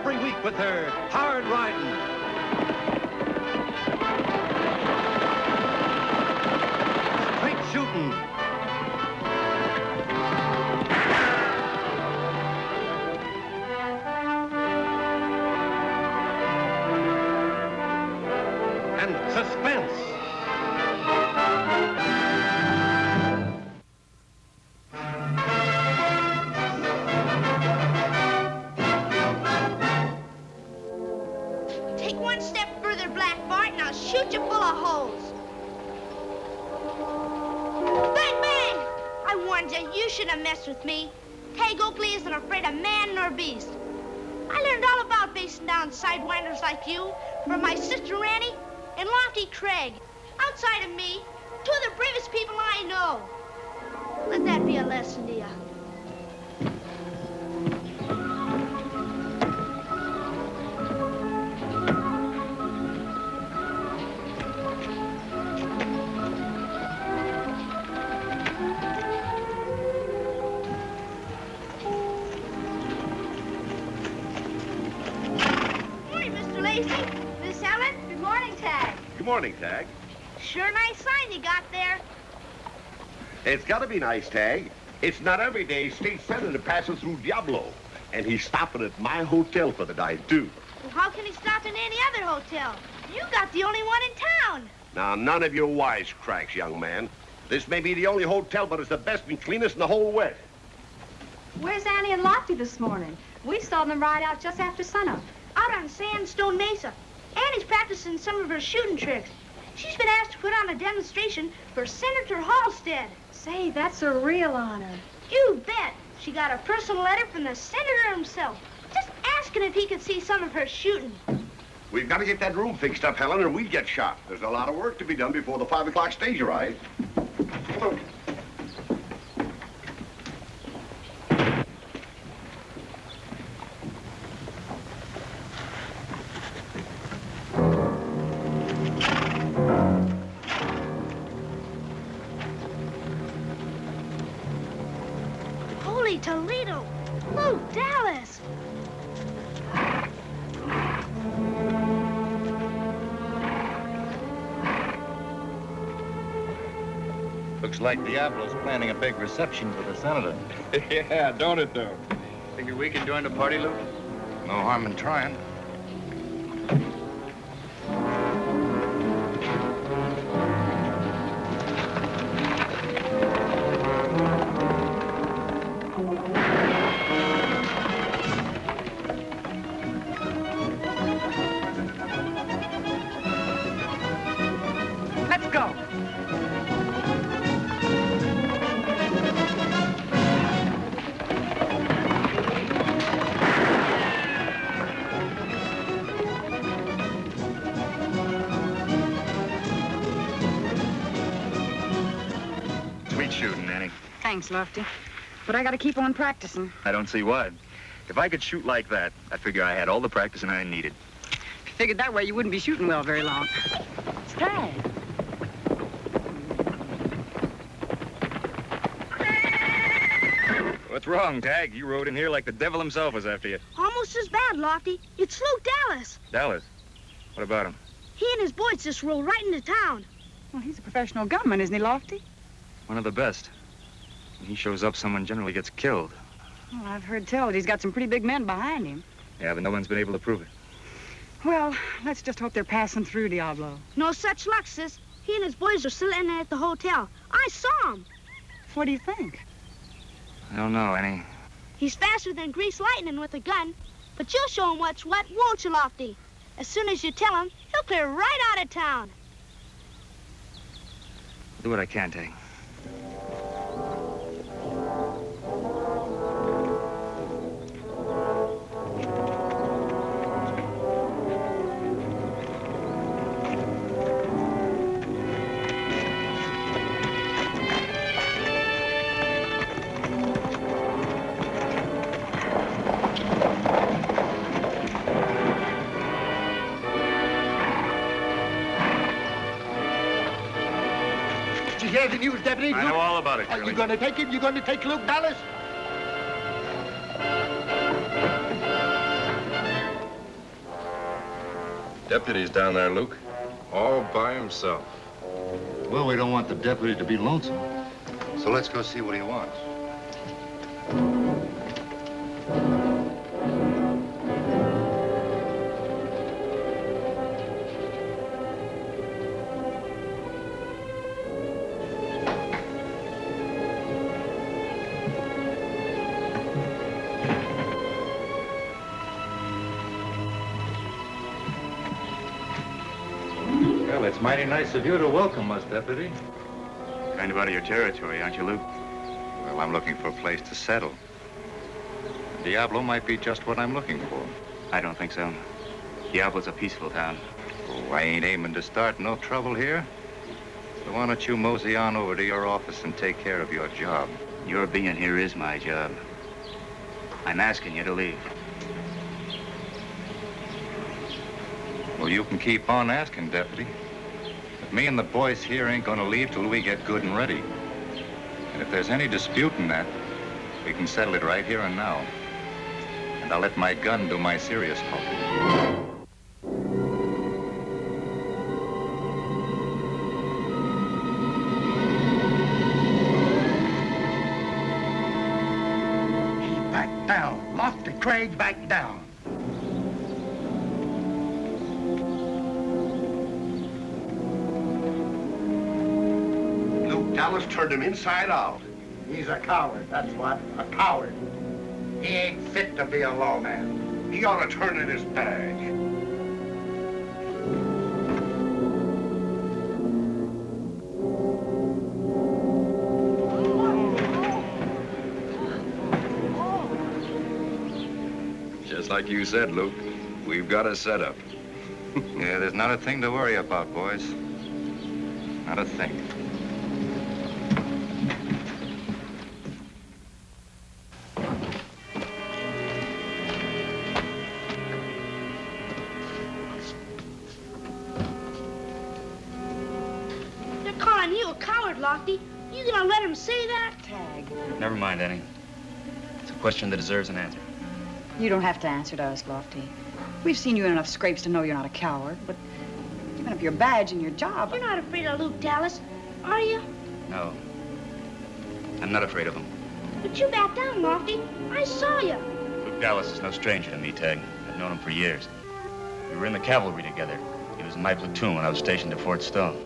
every week with her hard riding. Straight shooting. And suspense. Take one step further, Black Bart, and I'll shoot you full of holes. Bang, bang! I warned you, you shouldn't have messed with me. Tagg Oakley isn't afraid of man nor beast. I learned all about facing down sidewinders like you from my sister Annie and Lofty Craig. Outside of me, two of the bravest people I know. Let that be a lesson to you. Good morning, Tagg. Sure nice sign you got there. It's got to be nice, Tagg. It's not every day State Senator passes through Diablo. And he's stopping at my hotel for the night, too. Well, how can he stop in any other hotel? You got the only one in town. Now, none of your wisecracks, young man. This may be the only hotel, but it's the best and cleanest in the whole West. Where's Annie and Lofty this morning? We saw them ride out just after sunup. Out on Sandstone Mesa. Annie's practicing some of her shooting tricks. She's been asked to put on a demonstration for Senator Halstead. Say, that's a real honor. You bet. She got a personal letter from the senator himself, just asking if he could see some of her shooting. We've got to get that room fixed up, Helen, or we get shot. There's a lot of work to be done before the 5 o'clock stage arrives. Toledo! Blue Dallas! Looks like Diablo's planning a big reception for the senator. Yeah, don't it, though? Figure we can join the party, Luke? No harm in trying. Thanks, Lofty. But I gotta keep on practicing. I don't see why. If I could shoot like that, I figure I had all the practicing I needed. If you figured that way, you wouldn't be shooting well very long. It's Tagg. What's wrong, Tagg? You rode in here like the devil himself was after you. Almost as bad, Lofty. It's Luke Dallas. Dallas? What about him? He and his boys just rode right into town. Well, he's a professional gunman, isn't he, Lofty? One of the best. When he shows up, someone generally gets killed. Well, I've heard tell that he's got some pretty big men behind him. Yeah, but no one's been able to prove it. Well, let's just hope they're passing through Diablo. No such luck, sis. He and his boys are still in at the hotel. I saw him. What do you think? I don't know, Annie. He's faster than greased lightning with a gun. But you'll show him what's what, won't you, Lofty? As soon as you tell him, he'll clear right out of town. I'll do what I can, Tagg. Did you hear the news, Deputy? I know all about it, Are Curly. you going to take him? You going to take Luke Dallas? Deputy's down there, Luke. All by himself. Well, we don't want the deputy to be lonesome. So let's go see what he wants. Well, it's mighty nice of you to welcome us, Deputy. Kind of out of your territory, aren't you, Luke? Well, I'm looking for a place to settle. Diablo might be just what I'm looking for. I don't think so. Diablo's a peaceful town. Oh, I ain't aiming to start no trouble here. So why don't you mosey on over to your office and take care of your job? Your being here is my job. I'm asking you to leave. Well, you can keep on asking, Deputy. But me and the boys here ain't gonna leave till we get good and ready. And if there's any dispute in that, we can settle it right here and now. And I'll let my gun do my serious talking. Back down. Lofty Craig, back down. Luke Dallas turned him inside out. He's a coward, that's what. A coward. He ain't fit to be a lawman. He ought to turn in his badge. Just like you said, Luke, we've got a setup. Yeah, there's not a thing to worry about, boys. Not a thing. They're calling you a coward, Lofty. You gonna let him say that? Tagg, Never mind, Annie. It's a question that deserves an answer. you don't have to answer to us, Lofty. We've seen you in enough scrapes to know you're not a coward, but even if your badge and your job... You're not afraid of Luke Dallas, are you? No. I'm not afraid of him. But you backed down, Lofty. I saw you. Luke Dallas is no stranger to me, Tagg. I've known him for years. We were in the cavalry together. He was in my platoon when I was stationed at Fort Stone.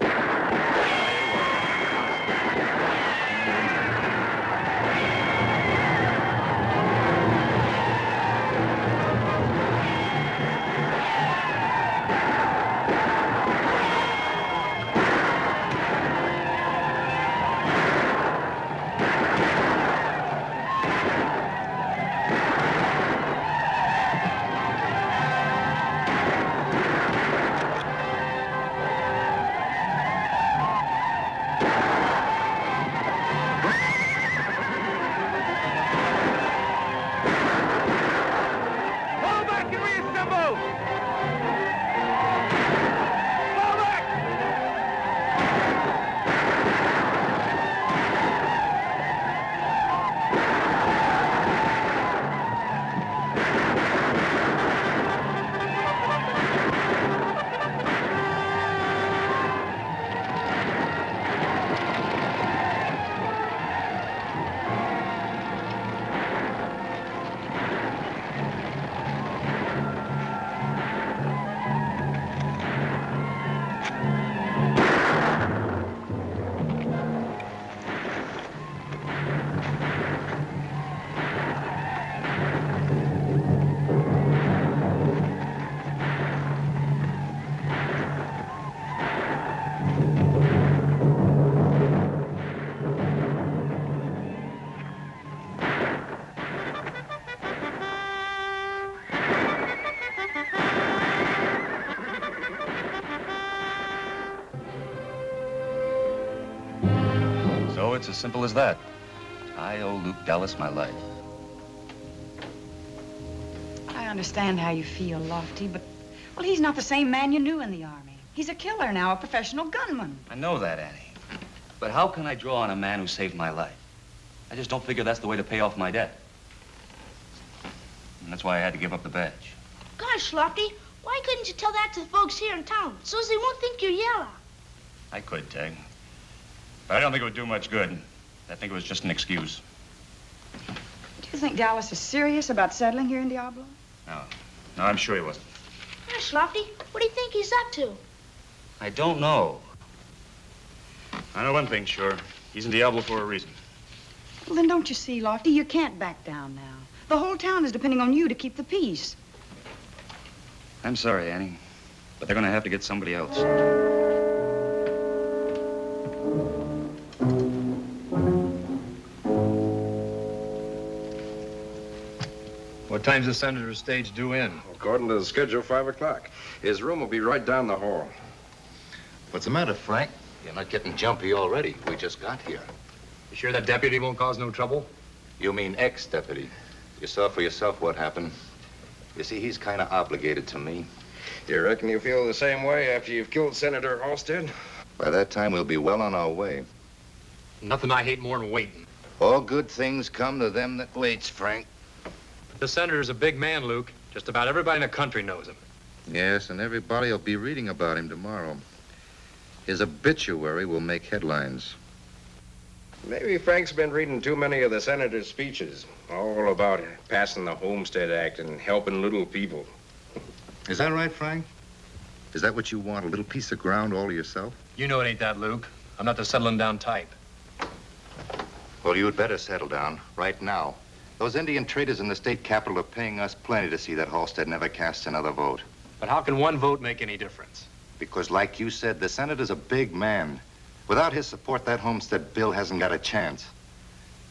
So it's as simple as that. I owe Luke Dallas my life. I understand how you feel, Lofty, but, well, he's not the same man you knew in the Army. He's a killer now, a professional gunman. I know that, Annie. But how can I draw on a man who saved my life? I just don't figure that's the way to pay off my debt. And that's why I had to give up the badge. Gosh, Lofty, Why couldn't you tell that to the folks here in town, so as they won't think you're yellow? I could, Tagg. But I don't think it would do much good. I think it was just an excuse. Do you think Dallas is serious about settling here in Diablo? No, I'm sure he wasn't. Gosh, Lofty, what do you think he's up to? I don't know. I know one thing, sure. He's in Diablo for a reason. Well, then don't you see, Lofty, you can't back down now. The whole town is depending on you to keep the peace. I'm sorry, Annie, but they're going to have to get somebody else. What time's the senator's stage due in? According to the schedule, 5 o'clock. His room will be right down the hall. What's the matter, Frank? You're not getting jumpy already. We just got here. You sure that deputy won't cause no trouble? You mean ex-deputy. You saw for yourself what happened. You see, he's kind of obligated to me. You reckon you feel the same way after you've killed Senator Halstead? By that time, we'll be well on our way. Nothing I hate more than waiting. All good things come to them that waits, Frank. The senator's a big man, Luke. Just about everybody in the country knows him. Yes, and everybody will be reading about him tomorrow. His obituary will make headlines. Maybe Frank's been reading too many of the senator's speeches, all about passing the Homestead Act and helping little people. Is that right, Frank? Is that what you want, a little piece of ground all to yourself? You know it ain't that, Luke. I'm not the settling down type. Well, you'd better settle down right now. Those Indian traders in the state capitol are paying us plenty to see that Halstead never casts another vote. But how can one vote make any difference? Because, like you said, the senator's a big man. Without his support, that Homestead bill hasn't got a chance.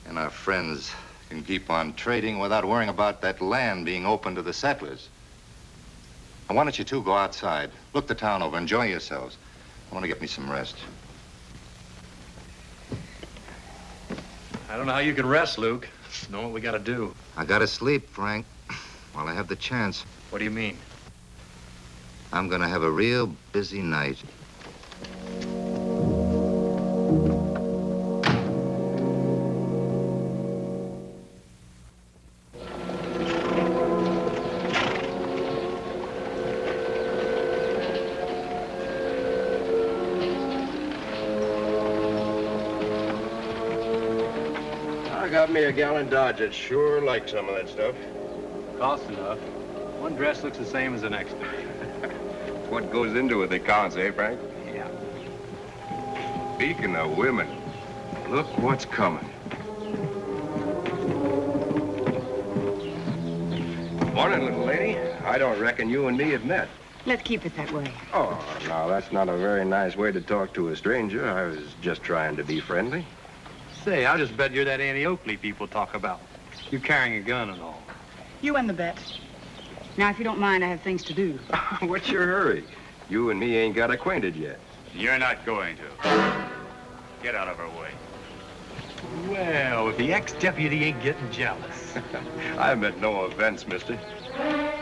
And our friends can keep on trading without worrying about that land being open to the settlers. Now, why don't you two go outside, look the town over, enjoy yourselves. I want to get me some rest. I don't know how you can rest, Luke. Know what we gotta do. I gotta sleep, Frank, while I have the chance. What do you mean? I'm gonna have a real busy night. I got me a gallon Dodge. I'd sure like some of that stuff. Costs enough. One dress looks the same as the next day. What goes into it that counts, eh, Frank? Yeah. Speaking of women, look what's coming. Morning, little lady. I don't reckon you and me have met. Let's keep it that way. Oh, no, that's not a very nice way to talk to a stranger. I was just trying to be friendly. Say, I'll just bet you're that Annie Oakley people talk about. You carrying a gun and all. You win the bet. Now, if you don't mind, I have things to do. What's your hurry? You and me ain't got acquainted yet. You're not going to. Get out of our way. Well, if the ex-deputy ain't getting jealous. I meant no offense, mister.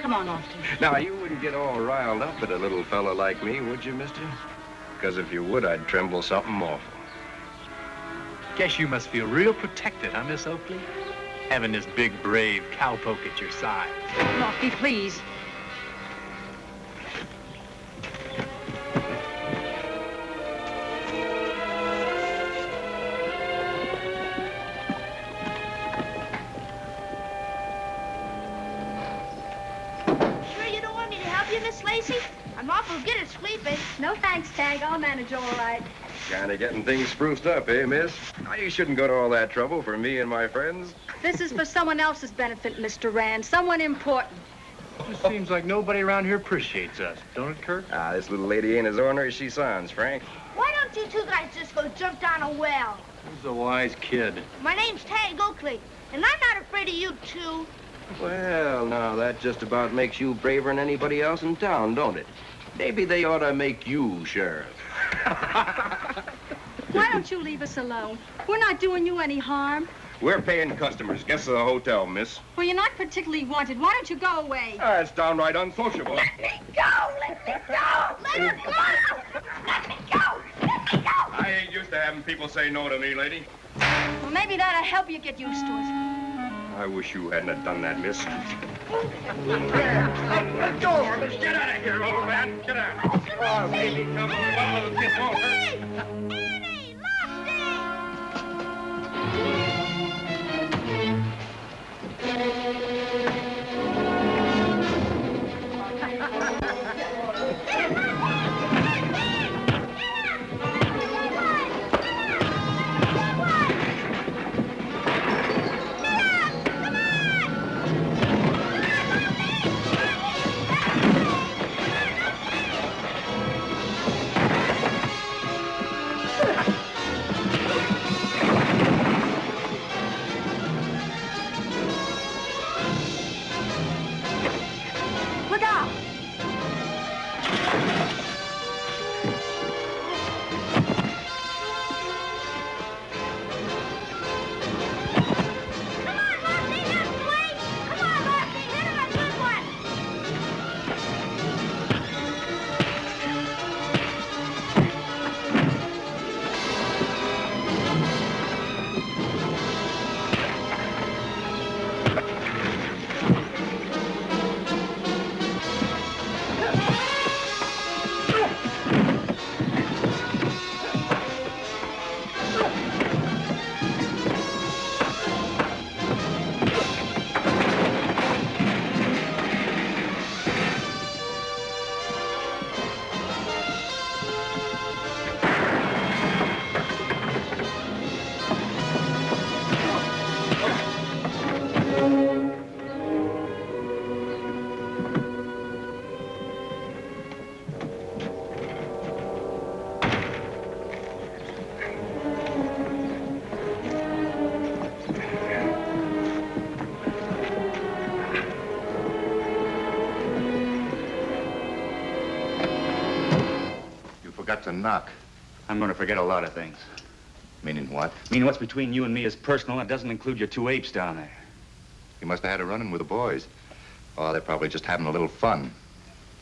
Come on, Lofty. Now, you wouldn't get all riled up at a little fella like me, would you, mister? Because if you would, I'd tremble something awful. Guess you must feel real protected, huh, Miss Oakley? Having this big, brave cowpoke at your side. Lofty, please. Sure you don't want me to help you, Miss Lacey? I'm awful good at sleeping. No thanks, Tagg. I'll manage all right. Kind of getting things spruced up, eh, miss? Now, you shouldn't go to all that trouble for me and my friends. This is for someone else's benefit, Mr. Rand. Someone important. Just seems like nobody around here appreciates us, don't it, Kurt? Ah, this little lady ain't as ornery as she sounds, Frank. Why don't you two guys just go jump down a well? He's a wise kid. My name's Tagg Oakley, and I'm not afraid of you two. Well, now, that just about makes you braver than anybody else in town, don't it? Maybe they ought to make you sheriff. Why don't you leave us alone? We're not doing you any harm. We're paying customers. Guests of the hotel, miss. Well, you're not particularly wanted. Why don't you go away? That's downright unsociable. Let me go! Let me go! Let her go! Let me go! Let me go! I ain't used to having people say no to me, lady. Well, maybe that'll help you get used to it. I wish you hadn't have done that, miss. Let's go. Let's get out of here, old man. Get out. Come on, baby. Come on. Oh, get over. Annie! Forgot to knock. I'm going to forget a lot of things. Meaning what? Meaning what's between you and me is personal. It doesn't include your two apes down there. You must have had a run-in with the boys. Oh, they're probably just having a little fun.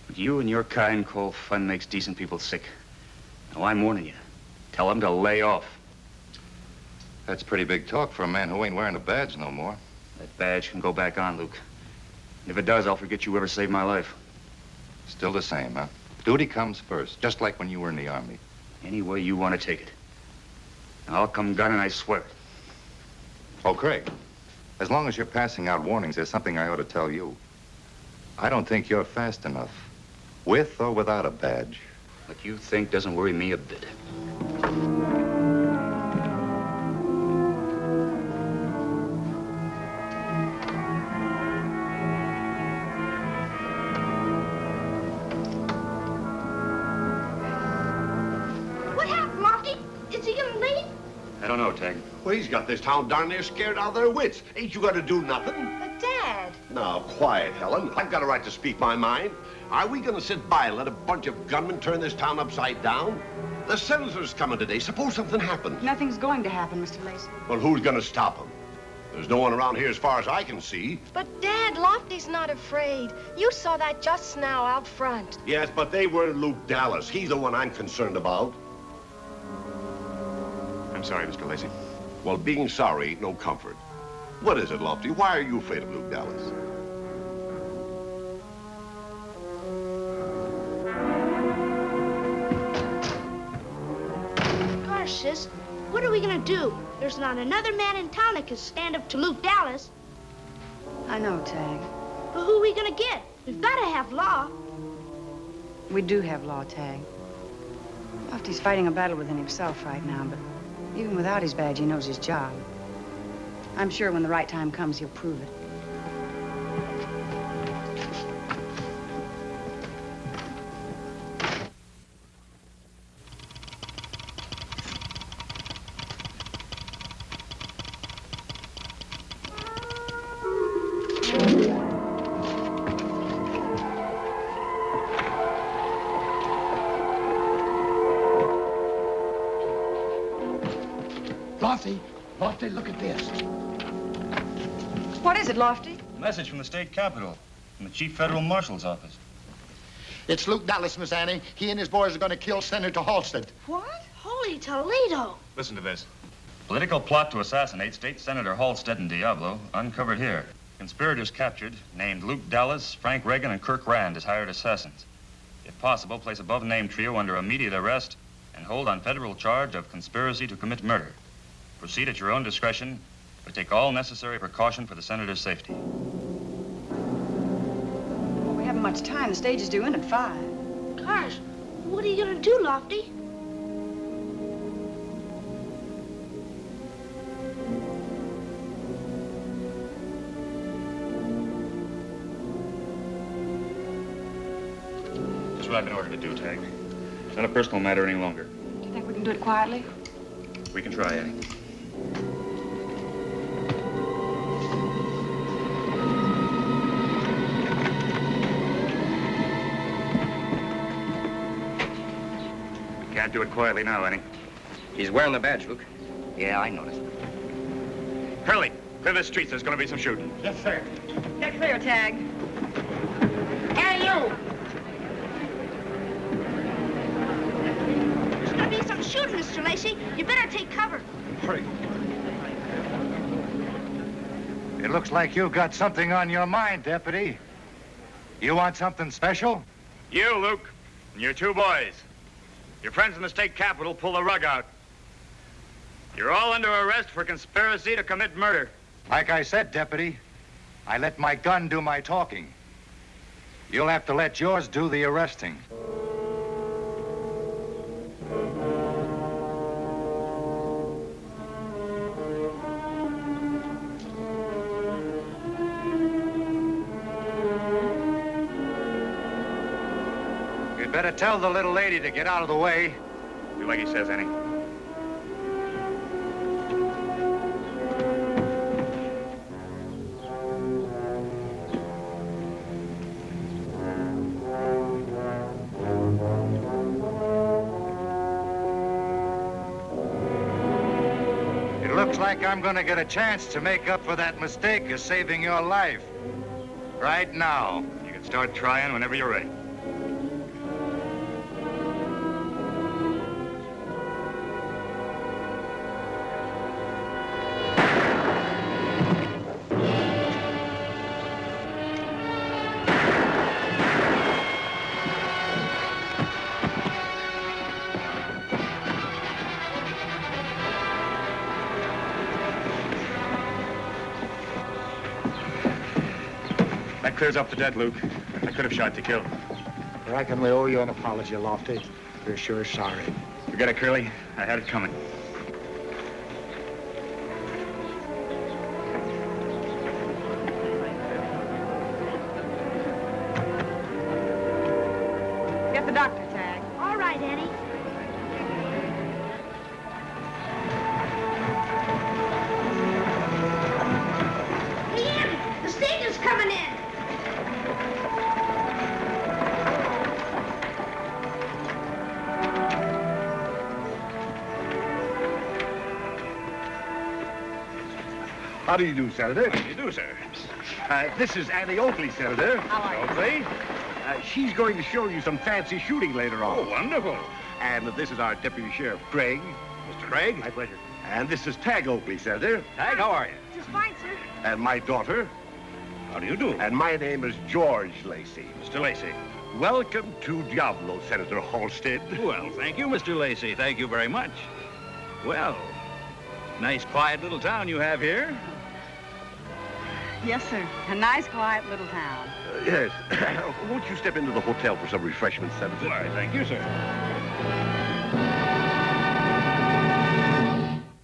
But you and your kind call fun makes decent people sick. Now, I'm warning you. Tell them to lay off. That's pretty big talk for a man who ain't wearing a badge no more. That badge can go back on, Luke. And if it does, I'll forget you ever saved my life. Still the same, huh? Duty comes first, just like when you were in the Army. Any way you want to take it. I'll come gunning, I swear it. Oh, Craig, as long as you're passing out warnings, there's something I ought to tell you. I don't think you're fast enough, with or without a badge. What you think doesn't worry me a bit. I don't know, Tagg. Well, he's got this town darn near scared out of their wits. Ain't you gonna do nothing? But, Dad... Now, quiet, Helen. I've got a right to speak my mind. Are we gonna sit by and let a bunch of gunmen turn this town upside down? The senator's coming today. Suppose something happens. Nothing's going to happen, Mr. Lacey. Well, who's gonna stop him? There's no one around here as far as I can see. But, Dad, Lofty's not afraid. You saw that just now out front. Yes, but they weren't Luke Dallas. He's the one I'm concerned about. I'm sorry, Mr. Lacey. Well, being sorry ain't no comfort. What is it, Lofty? Why are you afraid of Luke Dallas? Gosh, sis, what are we gonna do? There's not another man in town that can stand up to Luke Dallas. I know, Tagg. But who are we gonna get? We've gotta have law. We do have law, Tagg. Lofty's fighting a battle within himself right now, but even without his badge, he knows his job. I'm sure when the right time comes, he'll prove it. Lofty, look at this. What is it, Lofty? A message from the state capitol, from the chief federal marshal's office. It's Luke Dallas, Miss Annie. He and his boys are going to kill Senator Halstead. What? Holy Toledo. Listen to this. Political plot to assassinate State Senator Halstead in Diablo uncovered here. Conspirators captured named Luke Dallas, Frank Reagan, and Kirk Rand as hired assassins. If possible, place above named trio under immediate arrest and hold on federal charge of conspiracy to commit murder. Proceed at your own discretion, but take all necessary precaution for the senator's safety. Well, we haven't much time. The stage is due in at 5. Gosh, what are you gonna do, Lofty? That's what I've been ordered to do, Tagg. It's not a personal matter any longer. Do you think we can do it quietly? We can try, Annie. We can't do it quietly now, Annie. He's wearing the badge, Luke. Yeah, I noticed. Hurley, clear the streets. There's going to be some shooting. Yes, sir. Get clear, Tagg. Hey, you! There's gonna be some shooting, Mr. Lacey. You better take cover. Hurry. It looks like you've got something on your mind, Deputy. You want something special? You, Luke, and your 2 boys. Your friends in the state capitol pull the rug out. You're all under arrest for conspiracy to commit murder. Like I said, Deputy, I let my gun do my talking. You'll have to let yours do the arresting. You'd better tell the little lady to get out of the way. Do like he says, Annie. It looks like I'm gonna get a chance to make up for that mistake of saving your life. Right now. You can start trying whenever you're ready. That clears up the dead, Luke. I could have shot to kill. I reckon we owe you an apology, Lofty. We're sure sorry. Forget it, Curly. I had it coming. Get the doctor, Tagg. All right, Annie. Hey, Annie, the stage is coming in. How do you do, Senator? How do you do, sir? This is Annie Oakley, Senator. How are you? Oakley. She's going to show you some fancy shooting later on. Oh, wonderful. And this is our Deputy Sheriff, Greg. Mr. Greg. My pleasure. And this is Tagg Oakley, Senator. Tagg, how are you? Just fine, sir. And my daughter. How do you do? And my name is George Lacey. Mr. Lacey. Welcome to Diablo, Senator Halstead. Well, thank you, Mr. Lacey. Thank you very much. Well, nice, quiet little town you have here. Yes, sir. A nice, quiet little town. Yes. Won't you step into the hotel for some refreshments, Senator? Why, thank you, sir.